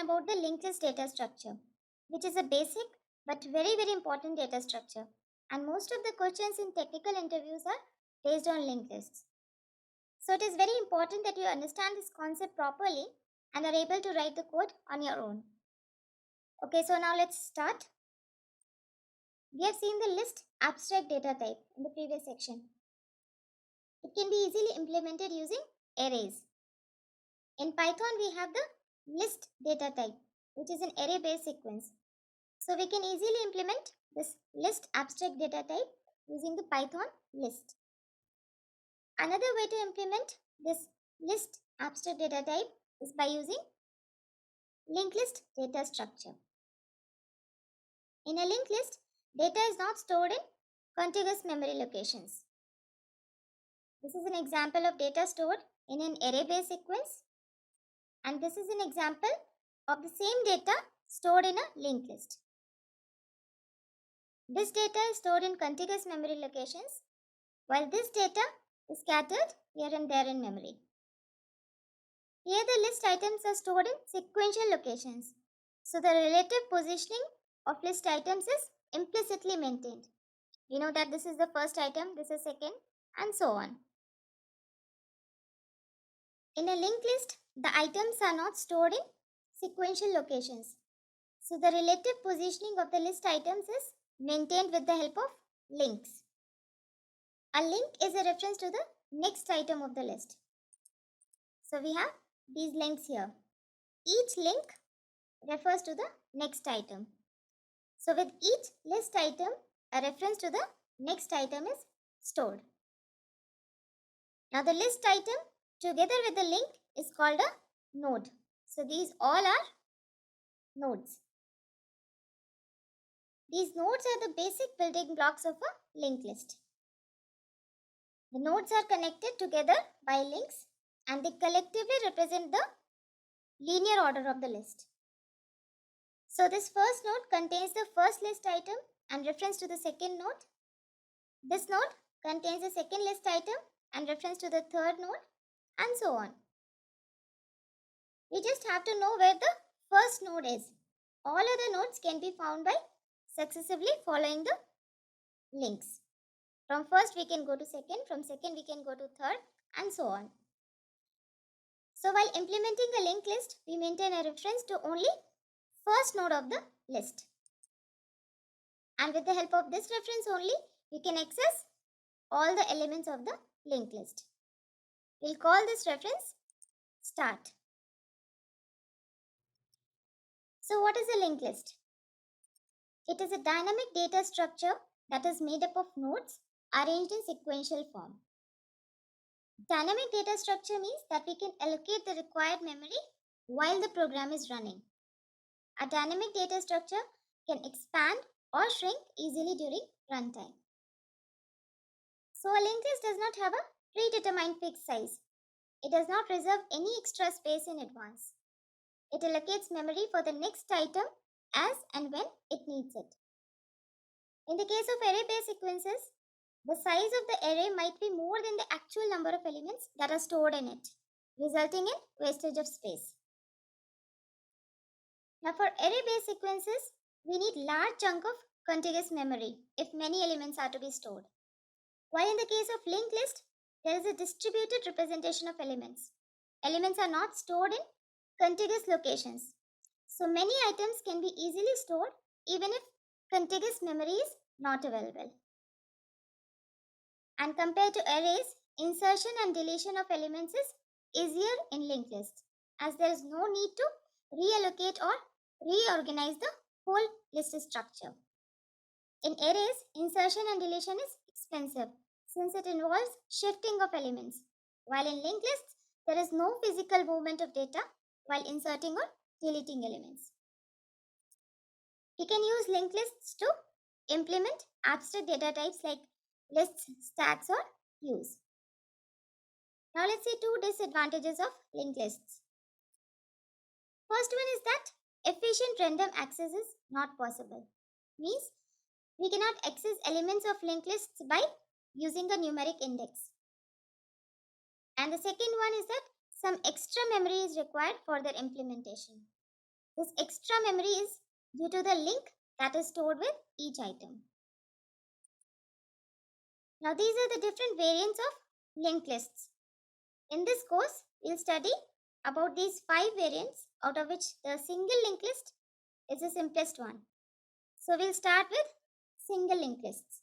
about the linked list data structure, which is a basic but very important data structure. And most of the questions in technical interviews are based on linked lists. So it is very important that you understand this concept properly and are able to write the code on your own. Okay, so now let's start. We have seen the list abstract data type in the previous section. It can be easily implemented using arrays. In Python, we have the list data type, which is an array-based sequence. So we can easily implement this list abstract data type using the Python list. Another way to implement this list abstract data type is by using linked list data structure. In a linked list, data is not stored in contiguous memory locations. This is an example of data stored in an array-based sequence, and this is an example of the same data stored in a linked list. This data is stored in contiguous memory locations, while this data is scattered here and there in memory. Here the list items are stored in sequential locations, so the relative positioning of list items is implicitly maintained. We know that this is the first item, this is second, and so on. In a linked list, the items are not stored in sequential locations, so the relative positioning of the list items is maintained with the help of links. A link is a reference to the next item of the list. So we have these links here. Each link refers to the next item. So with each list item, a reference to the next item is stored. Now the list item together with the link is called a node. So these all are nodes. These nodes are the basic building blocks of a linked list. The nodes are connected together by links and they collectively represent the linear order of the list. So this first node contains the first list item and reference to the second node. This node contains the second list item and reference to the third node, and so on. We just have to know where the first node is. All other nodes can be found by successively following the links. From first we can go to second, from second we can go to third, and so on. So while implementing a linked list, we maintain a reference to only first node of the list. And with the help of this reference only, we can access all the elements of the linked list. We'll call this reference start. So what is a linked list? It is a dynamic data structure that is made up of nodes arranged in sequential form. Dynamic data structure means that we can allocate the required memory while the program is running. A dynamic data structure can expand or shrink easily during runtime. So a linked list does not have a predetermined fixed size. It does not reserve any extra space in advance. It allocates memory for the next item as and when it needs it. In the case of array-based sequences, the size of the array might be more than the actual number of elements that are stored in it, resulting in wastage of space. Now for array-based sequences, we need large chunk of contiguous memory if many elements are to be stored. While in the case of linked list, there is a distributed representation of elements. Elements are not stored in contiguous locations. So many items can be easily stored even if contiguous memory is not available. And compared to arrays, insertion and deletion of elements is easier in linked list as there is no need to reallocate or reorganize the whole list structure. In arrays, insertion and deletion is expensive since it involves shifting of elements, while in linked lists, there is no physical movement of data while inserting or deleting elements. We can use linked lists to implement abstract data types like lists, stacks, or queues. Now let's see two disadvantages of linked lists. First one is that efficient random access is not possible. Means we cannot access elements of linked lists by using a numeric index. And the second one is that some extra memory is required for their implementation. This extra memory is due to the link that is stored with each item. Now these are the different variants of linked lists. In this course, we'll study about these 5 variants, out of which the single linked list is the simplest one. So we'll start with single linked lists.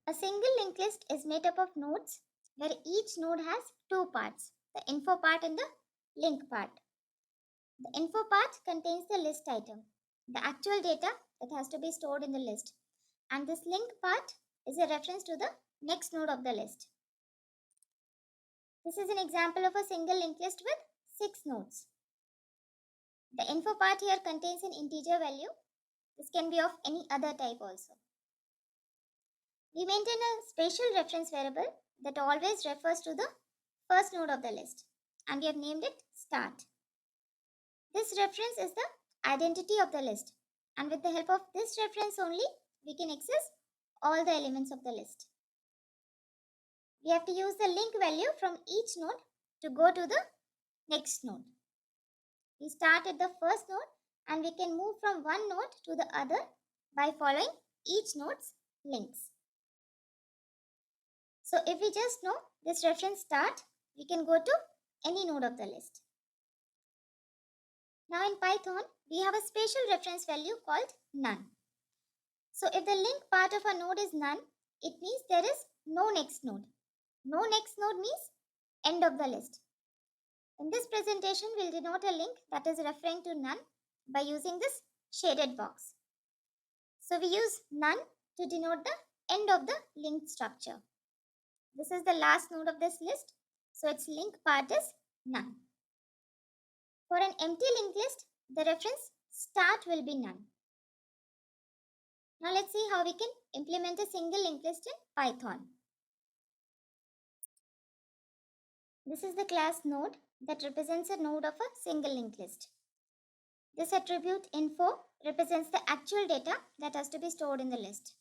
A single linked list is made up of nodes where each node has two parts, the info part and the link part. The info part contains the list item, the actual data that has to be stored in the list, and this link part is a reference to the next node of the list. This is an example of a single linked list with 6 nodes. The info part here contains an integer value. This can be of any other type also. We maintain a special reference variable that always refers to the first node of the list, and we have named it start. This reference is the identity of the list, and with the help of this reference only, we can access all the elements of the list. We have to use the link value from each node to go to the next node. We start at the first node and we can move from one node to the other by following each node's links. So if we just know this reference start, we can go to any node of the list. Now in Python, we have a special reference value called none. So if the link part of a node is none, it means there is no next node. No next node means end of the list. In this presentation, we'll denote a link that is referring to none by using this shaded box. So we use none to denote the end of the linked structure. This is the last node of this list, so its link part is none. For an empty linked list, the reference start will be none. Now let's see how we can implement a single linked list in Python. This is the class node that represents a node of a single linked list. This attribute info represents the actual data that has to be stored in the list.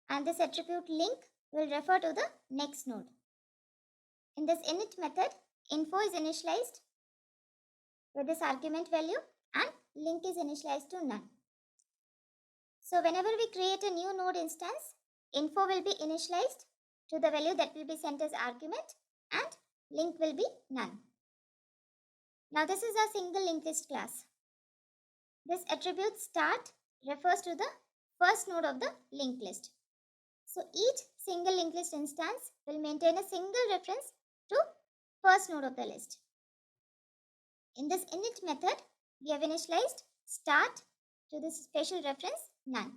And this attribute link will refer to the next node. In this init method, info is initialized with this argument value and link is initialized to none. So whenever we create a new node instance, info will be initialized to the value that will be sent as argument and link will be none. Now this is our single linked list class. This attribute start refers to the first node of the linked list. So each single linked list instance will maintain a single reference to first node of the list. In this init method, we have initialized start to this special reference none.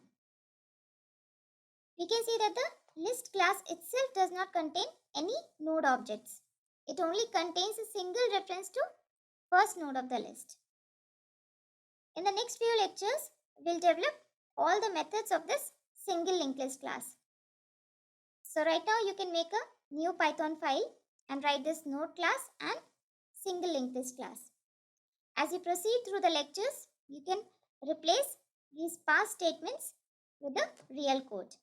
We can see that the list class itself does not contain any node objects. It only contains a single reference to first node of the list. In the next few lectures, we'll develop all the methods of this single linked list class. So right now you can make a new Python file and write this node class and single linked list class. As you proceed through the lectures, you can replace these past statements with the real code.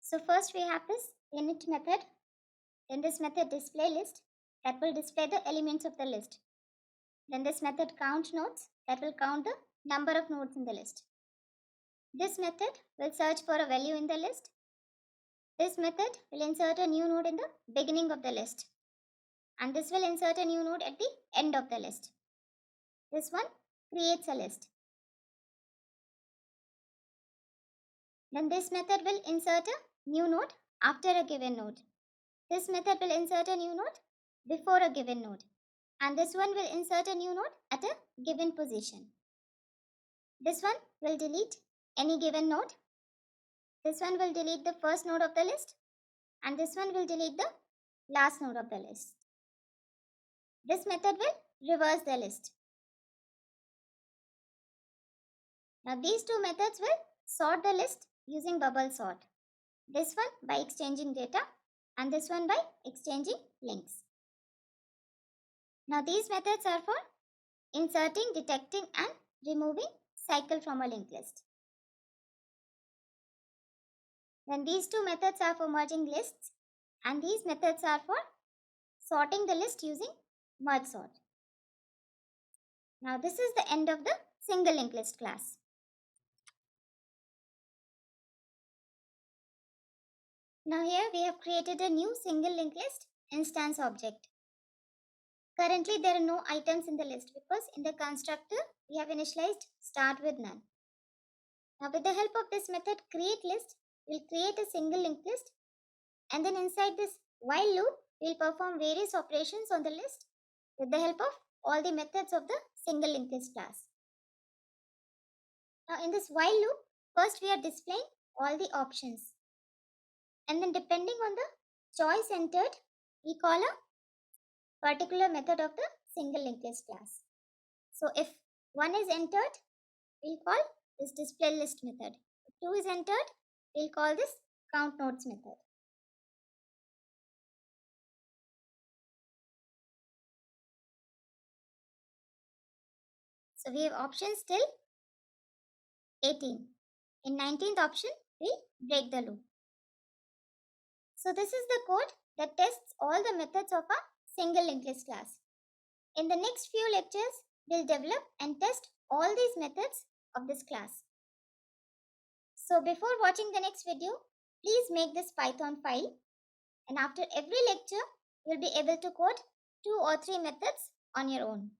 So first we have this init method. Then this method display list that will display the elements of the list. Then this method count nodes that will count the number of nodes in the list. This method will search for a value in the list. This method will insert a new node in the beginning of the list. And this will insert a new node at the end of the list. This one creates a list. Then this method will insert a new node after a given node. This method will insert a new node before a given node. And this one will insert a new node at a given position. This one will delete any given node. This one will delete the first node of the list. And this one will delete the last node of the list. This method will reverse the list. Now these two methods will sort the list using bubble sort. This one by exchanging data and this one by exchanging links. Now these methods are for inserting, detecting and removing cycle from a linked list. Then these two methods are for merging lists and these methods are for sorting the list using merge sort. Now this is the end of the single linked list class. Now here we have created a new single linked list instance object. Currently there are no items in the list because in the constructor we have initialized start with none. Now with the help of this method create list, we'll create a single linked list, and then inside this while loop we'll perform various operations on the list with the help of all the methods of the single linked list class. Now in this while loop, first we are displaying all the options, and then depending on the choice entered, we call a particular method of the single linked list class. So if 1 is entered, we'll call this display list method. If 2 is entered, we'll call this count nodes method. So we have options till 18. In 19th option, we break the loop. So this is the code that tests all the methods of a single linked list class. In the next few lectures, we'll develop and test all these methods of this class. So before watching the next video, please make this Python file, and after every lecture, you'll be able to code 2 or 3 methods on your own.